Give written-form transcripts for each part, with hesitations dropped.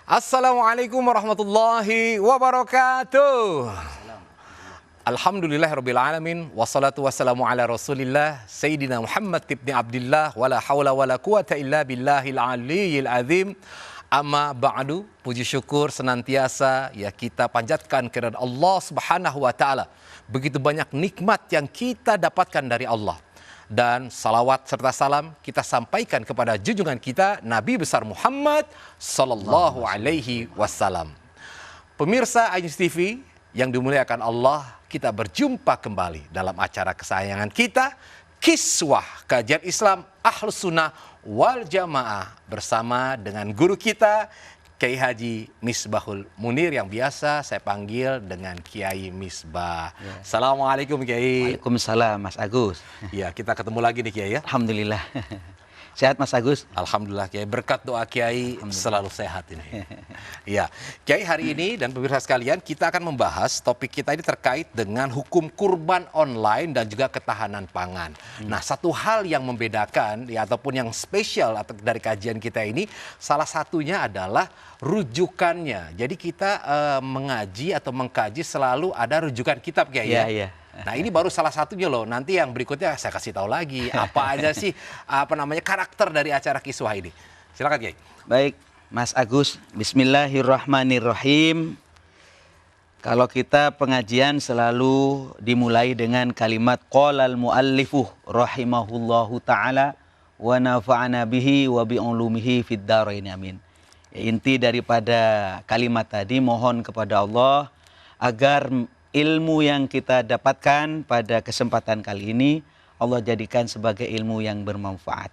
Assalamualaikum warahmatullahi wabarakatuh. Alhamdulillahirabbil alamin wassalatu wassalamu ala Rasulillah Sayyidina Muhammad ibn Abdillah wala haula wala quwata illa billahil aliyyil azim. Amma ba'du, puji syukur senantiasa ya kita panjatkan kepada Allah Subhanahu wa taala. Begitu banyak nikmat yang kita dapatkan dari Allah. Dan salawat serta salam kita sampaikan kepada junjungan kita Nabi besar Muhammad sallallahu alaihi wasallam. Pemirsa Ainus TV yang dimuliakan Allah, kita berjumpa kembali dalam acara kesayangan kita, Kiswah Kajian Islam Ahlus Sunnah wal Jamaah bersama dengan guru kita Kiai Haji Misbahul Munir yang biasa saya panggil dengan Kiai Misbah. Ya. Assalamualaikum Kiai. Waalaikumsalam Mas Agus. Ya, kita ketemu lagi nih Kiai ya. Alhamdulillah. Sehat Mas Agus? Alhamdulillah Kiai, berkat doa Kiai selalu sehat ini. Ya, Kiai hari ini dan pemirsa sekalian kita akan membahas topik kita ini terkait dengan hukum kurban online dan juga ketahanan pangan. Nah, satu hal yang membedakan ya ataupun yang spesial atau dari kajian kita ini salah satunya adalah rujukannya. Jadi kita mengaji atau mengkaji selalu ada rujukan kitab Kiai ya. Iya. Nah ini baru salah satunya loh. Nanti yang berikutnya saya kasih tahu lagi apa aja sih karakter dari acara Kiswah ini. Silakan Kiai. Baik Mas Agus, Bismillahirrahmanirrahim. Kalau kita pengajian selalu dimulai dengan kalimat qalal muallifuh rahimahullahu taala wa nafa'ana bihi wa bi ulumihi fid dharain amin. Ya, inti daripada kalimat tadi mohon kepada Allah agar ilmu yang kita dapatkan pada kesempatan kali ini Allah jadikan sebagai ilmu yang bermanfaat,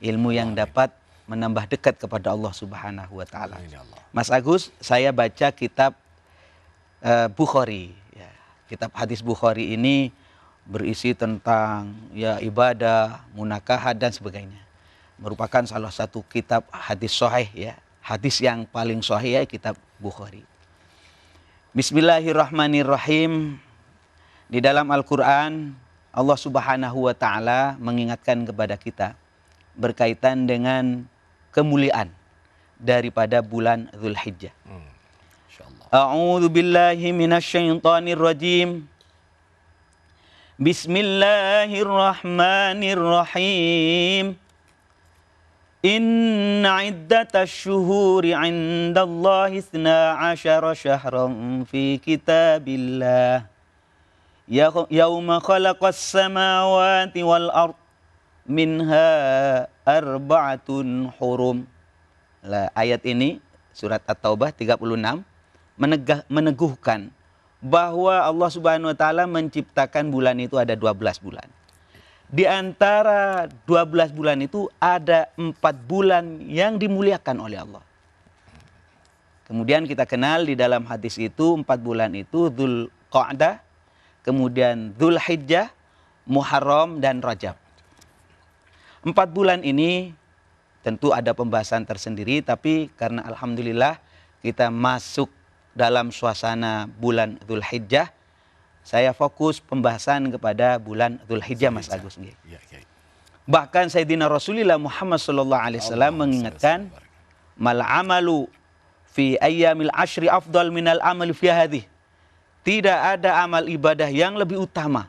ilmu yang dapat menambah dekat kepada Allah Subhanahu wa taala. Mas Agus, saya baca kitab Bukhari ya. Kitab hadis Bukhari ini berisi tentang ya ibadah, munakahat dan sebagainya. Merupakan salah satu kitab hadis sahih ya. Hadis yang paling sahih ya kitab Bukhari. Bismillahirrahmanirrahim. Di dalam Al-Quran Allah Subhanahu wa ta'ala mengingatkan kepada kita berkaitan dengan kemuliaan daripada bulan Dzulhijjah. A'udzu billahi minasyaitonir rajim. Bismillahirrahmanirrahim. Inna iddatash syuhuri 'indallahi 12 syahran fi kitabillah yauma khalaqas samawati wal ard minha arba'atun hurum. Lah, ayat ini surat At-Taubah 36 meneguhkan bahwa Allah Subhanahu wa taala menciptakan bulan itu ada 12 bulan. Di antara 12 bulan itu ada 4 bulan yang dimuliakan oleh Allah. Kemudian kita kenal di dalam hadis itu 4 bulan itu Dzulqa'dah, kemudian Dzulhijjah, Muharram dan Rajab. 4 bulan ini tentu ada pembahasan tersendiri, tapi karena alhamdulillah kita masuk dalam suasana bulan Dzulhijjah, saya fokus pembahasan kepada bulan Dzulhijjah Mas Agus. Bahkan Sayyidina Rasulullah Muhammad sallallahu alaihi wasallam mengingatkan mal amalu fi ayyamil ashri afdal minal amali fi hadhihi. Tidak ada amal ibadah yang lebih utama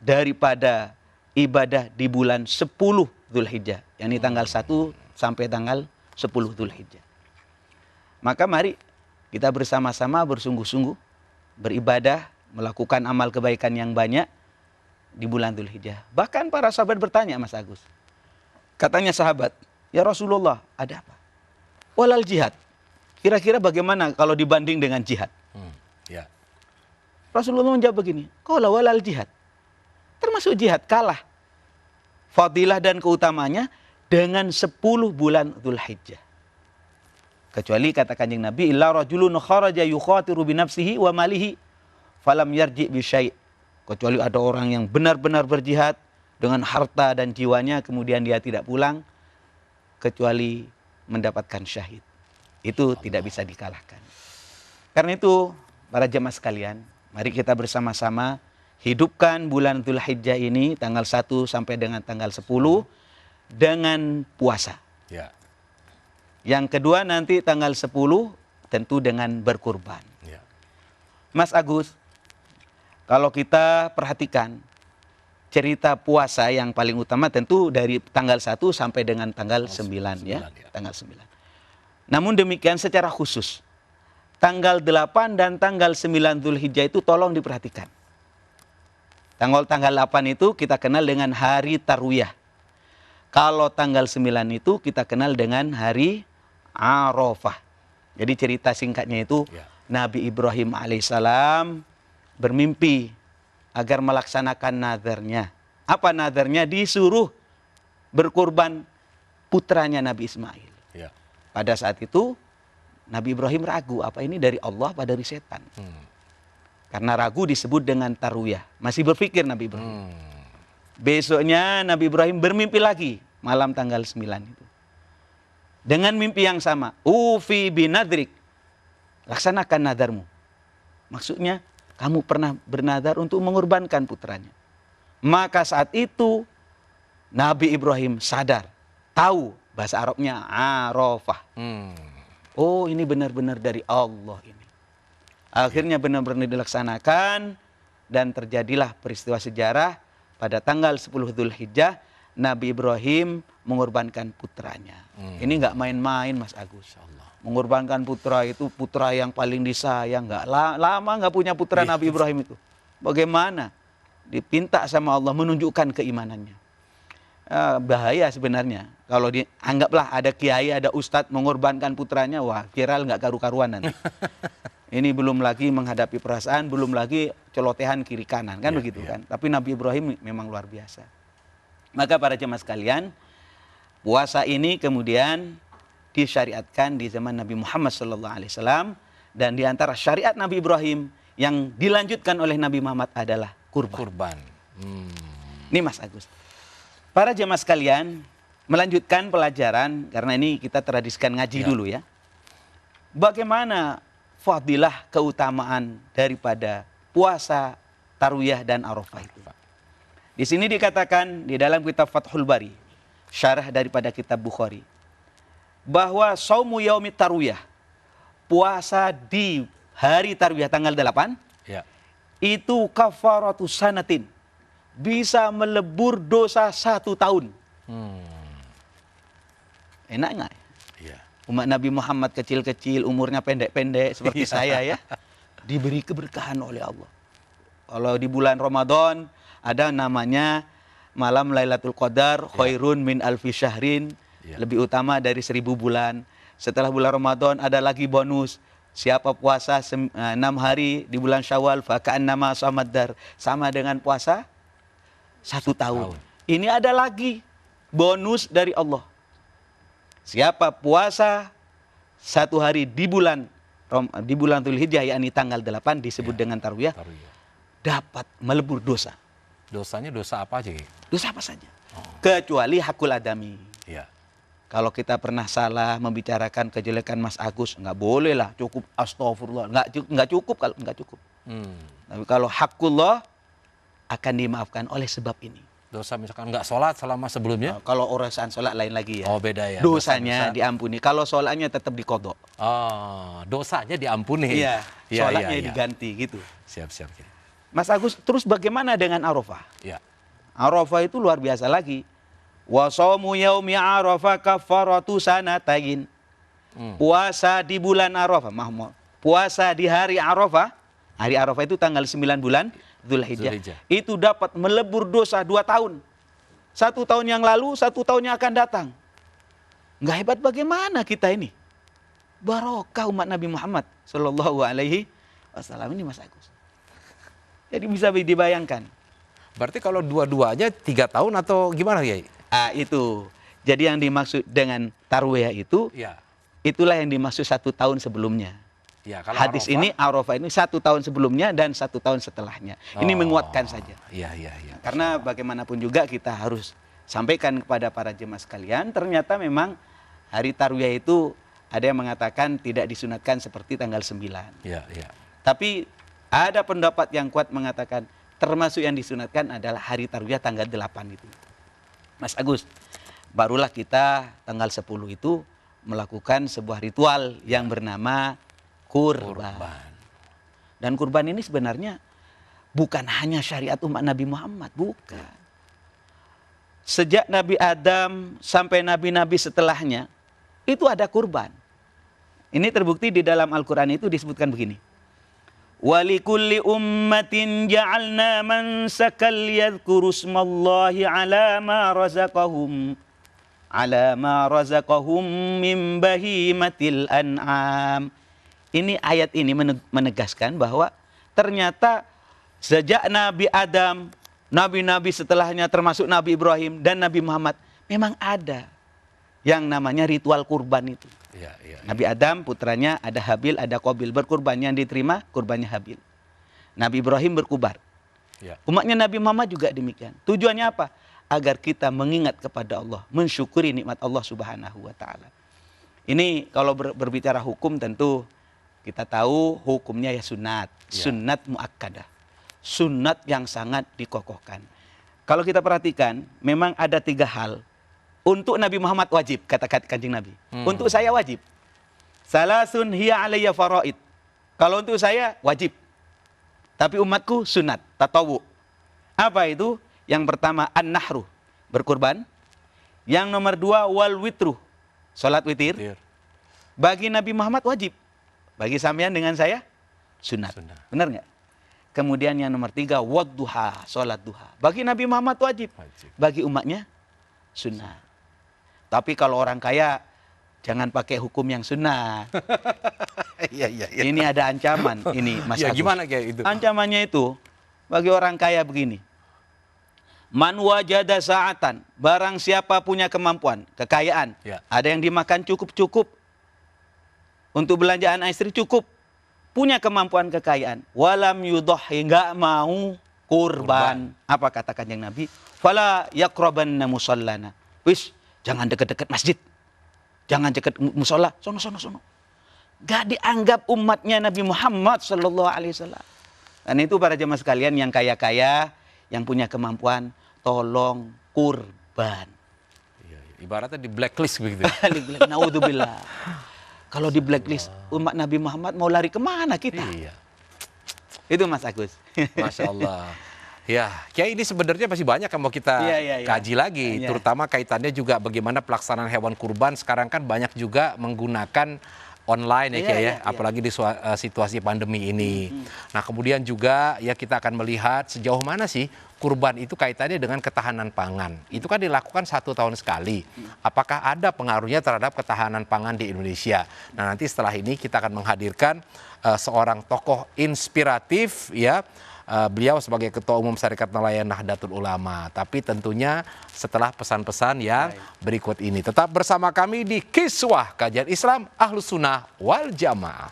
daripada ibadah di bulan 10 Dzulhijjah, yakni tanggal 1 sampai tanggal 10 Dzulhijjah. Maka mari kita bersama-sama bersungguh-sungguh beribadah, melakukan amal kebaikan yang banyak di bulan Dzulhijjah. Bahkan para sahabat bertanya Mas Agus. Katanya sahabat, "Ya Rasulullah, ada apa?" "Walal jihad." Kira-kira bagaimana kalau dibanding dengan jihad? Ya. Rasulullah menjawab begini, "Qala walal jihad." Termasuk jihad kalah fadilah dan keutamanya dengan 10 bulan Dzulhijjah. Kecuali kata Kanjeng Nabi, "Illa rajulun kharaja yukhatiru bi nafsihi wa malihi falam yarji bi syai'." Kecuali ada orang yang benar-benar berjihad dengan harta dan jiwanya kemudian dia tidak pulang kecuali mendapatkan syahid. Itu tidak bisa dikalahkan. Karena itu para jemaah sekalian, mari kita bersama-sama hidupkan bulan Dzulhijjah ini tanggal 1 sampai dengan tanggal 10 dengan puasa. Ya. Yang kedua nanti tanggal 10 tentu dengan berkurban. Ya. Mas Agus, kalau kita perhatikan cerita puasa yang paling utama tentu dari tanggal 1 sampai dengan tanggal 9 ya. Tanggal 9. Namun demikian secara khusus, tanggal 8 dan tanggal 9 Dzulhijjah itu tolong diperhatikan. Tanggal 8 itu kita kenal dengan hari Tarwiyah. Kalau tanggal 9 itu kita kenal dengan hari Arafah. Jadi cerita singkatnya itu Nabi Ibrahim alaihissalam bermimpi agar melaksanakan nazarnya. Apa nazarnya? Disuruh berkurban putranya Nabi Ismail. Ya. Pada saat itu Nabi Ibrahim ragu, apa ini dari Allah apa dari setan? Karena ragu disebut dengan tarwiyah. Masih berpikir Nabi Ibrahim. Besoknya Nabi Ibrahim bermimpi lagi malam tanggal 9 itu. Dengan mimpi yang sama. Ufi binadrik. Laksanakan nadarmu. Maksudnya kamu pernah bernadar untuk mengorbankan putranya. Maka saat itu Nabi Ibrahim sadar. Tahu bahasa Arabnya Arafah. Oh, ini benar-benar dari Allah ini. Akhirnya benar-benar dilaksanakan dan terjadilah peristiwa sejarah pada tanggal 10 Dzulhijjah Nabi Ibrahim mengorbankan putranya. Ini nggak main-main Mas Agus. Mengorbankan putra itu putra yang paling disayang. Nggak lama nggak punya putra Nabi Ibrahim itu. Bagaimana? Dipinta sama Allah menunjukkan keimanannya. Bahaya sebenarnya. Kalau dianggaplah ada kiai, ada ustadz mengorbankan putranya, wah viral nggak karu-karuan nanti. Ini belum lagi menghadapi perasaan, belum lagi celotehan kiri kanan, kan begitu kan. Tapi Nabi Ibrahim memang luar biasa. Maka para jemaah sekalian, puasa ini kemudian disyariatkan di zaman Nabi Muhammad SAW. Dan di antara syariat Nabi Ibrahim yang dilanjutkan oleh Nabi Muhammad adalah kurban. Ini Mas Agus. Para jemaah sekalian, melanjutkan pelajaran, karena ini kita tradisikan ngaji dulu ya. Bagaimana fadilah keutamaan daripada puasa, Tarwiyah dan Arafah itu. Di sini dikatakan di dalam kitab Fathul Bari, syarah daripada kitab Bukhari, bahwa saumu yaumit Tarwiyah, puasa di hari Tarwiyah tanggal 8, itu kafaratu sanatin, bisa melebur dosa 1 tahun. Enak nggak? Umat Nabi Muhammad kecil-kecil, umurnya pendek-pendek seperti saya ya, diberi keberkahan oleh Allah. Kalau di bulan Ramadan ada namanya malam Lailatul Qadar, khairun min alfi syahrin, lebih utama dari 1000 bulan. Setelah bulan Ramadan ada lagi bonus. Siapa puasa 6 hari di bulan Syawal, faka'annama samaddar, sama dengan puasa 1 tahun. Ini ada lagi bonus dari Allah. Siapa puasa 1 hari di bulan Dzulhijjah, yakni tanggal 8 disebut dengan Tarwiyah, dapat melebur dosa. Dosanya dosa apa aja? Dosa apa saja. Kecuali hakul adami. Kalau kita pernah salah membicarakan kejelekan Mas Agus, nggak boleh lah, cukup astagfirullah. Nggak cukup kalau nggak cukup. Tapi kalau hakullah akan dimaafkan oleh sebab ini. Dosa misalkan nggak sholat selama sebelumnya? Kalau urusan sholat lain lagi ya. Oh beda ya. Dosanya diampuni. Kalau sholatnya tetap dikodok. Oh, dosanya diampuni. Iya, sholatnya diganti gitu. Siap. Mas Agus, terus bagaimana dengan Arafah? Arafah itu luar biasa lagi. Wa shaumu yaumi Arafah kafaratu sanatain. Puasa di bulan Arafah, puasa di hari Arafah. Hari Arafah itu tanggal 9 bulan Dzulhijjah. Itu dapat melebur dosa 2 tahun. 1 tahun yang lalu, 1 tahun yang akan datang. Nggak hebat bagaimana kita ini? Barokah umat Nabi Muhammad Sallallahu Alaihi Wasallam ini Mas Agus. Jadi bisa dibayangkan. Berarti kalau dua-duanya 3 tahun atau gimana ya? Itu. Jadi yang dimaksud dengan Tarwiyah itu, itulah yang dimaksud 1 tahun sebelumnya. Hadis ini Arafah ini 1 tahun sebelumnya dan 1 tahun setelahnya. Ini menguatkan saja. Karena bagaimanapun juga kita harus sampaikan kepada para jemaah sekalian, ternyata memang hari Tarwiyah itu ada yang mengatakan tidak disunatkan seperti tanggal 9. Tapi ada pendapat yang kuat mengatakan termasuk yang disunatkan adalah hari Tarwiyah tanggal 8 itu. Mas Agus, barulah kita tanggal 10 itu melakukan sebuah ritual yang bernama kurban. Kurban. Dan kurban ini sebenarnya bukan hanya syariat umat Nabi Muhammad, bukan. Sejak Nabi Adam sampai nabi-nabi setelahnya, itu ada kurban. Ini terbukti di dalam Al-Quran itu disebutkan begini. وَلِكُلِّ أُمَّةٍ جَعَلْنَا مَنْسَكًا لِيَذْكُرُوا اسْمَ اللَّهِ عَلَى مَا رَزَقَهُم مِّن بَهِيمَةِ الْأَنْعَامِ. Ini ayat ini menegaskan bahwa ternyata sejak Nabi Adam, nabi-nabi setelahnya termasuk Nabi Ibrahim dan Nabi Muhammad, memang ada yang namanya ritual kurban itu. Ya, ya, ya. Nabi Adam putranya ada Habil, ada Qabil. Berkurban yang diterima kurbannya Habil. Nabi Ibrahim berkubar. Ya. Umatnya Nabi Muhammad juga demikian. Tujuannya apa? Agar kita mengingat kepada Allah, mensyukuri nikmat Allah Subhanahu wa taala. Ini kalau berbicara hukum tentu kita tahu hukumnya ya sunat, sunat muakkadah. Sunat yang sangat dikokohkan. Kalau kita perhatikan, memang ada 3 hal. Untuk Nabi Muhammad wajib, kata Kanjeng Nabi. Untuk saya wajib. Salasun hiya alayya faraid. Kalau untuk saya wajib. Tapi umatku sunat, tatawu. Apa itu? Yang pertama an-nahru, berkurban. Yang nomor 2 wal witru, salat witir. Bagi Nabi Muhammad wajib. Bagi sampean dengan saya sunat. Benar nggak? Kemudian yang nomor 3 wadduha, salat duha. Bagi Nabi Muhammad wajib. Bagi umatnya sunat. Tapi kalau orang kaya jangan pakai hukum yang sunnah. Ya. Ini ada ancaman ini Mas Agus. Gimana kayak itu? Ancamannya itu bagi orang kaya begini. Man wajada sa'atan, barang siapa punya kemampuan, kekayaan. Ada yang dimakan cukup-cukup. Untuk belanjaan istri cukup. Punya kemampuan kekayaan. Walam yudhahi, enggak mau kurban. Apa kata Kanjeng Nabi? Fala yaqrabanna musallana. Wis, jangan dekat-dekat masjid. Jangan dekat musola. Sono. Gak dianggap umatnya Nabi Muhammad sallallahu alaihi wasallam. Dan itu para jemaah sekalian yang kaya-kaya, yang punya kemampuan, tolong kurban. Ibaratnya di blacklist begitu. Naudzubillah. Kalau di blacklist umat Nabi Muhammad mau lari kemana kita? Iya. Itu Mas Agus. Masya Allah. Ya, Kiai, ini sebenarnya masih banyak yang mau kita kaji lagi, terutama kaitannya juga bagaimana pelaksanaan hewan kurban. Sekarang kan banyak juga menggunakan online ya Kiai ya, apalagi di situasi pandemi ini. Nah, kemudian juga ya kita akan melihat sejauh mana sih kurban itu kaitannya dengan ketahanan pangan. Itu kan dilakukan 1 tahun sekali. Apakah ada pengaruhnya terhadap ketahanan pangan di Indonesia? Nah, nanti setelah ini kita akan menghadirkan seorang tokoh inspiratif ya. Beliau sebagai Ketua Umum Syarikat Nelayan Nahdlatul Ulama. Tapi tentunya setelah pesan-pesan yang berikut ini. Tetap bersama kami di Kiswah Kajian Islam Ahlus Sunnah wal Jamaah.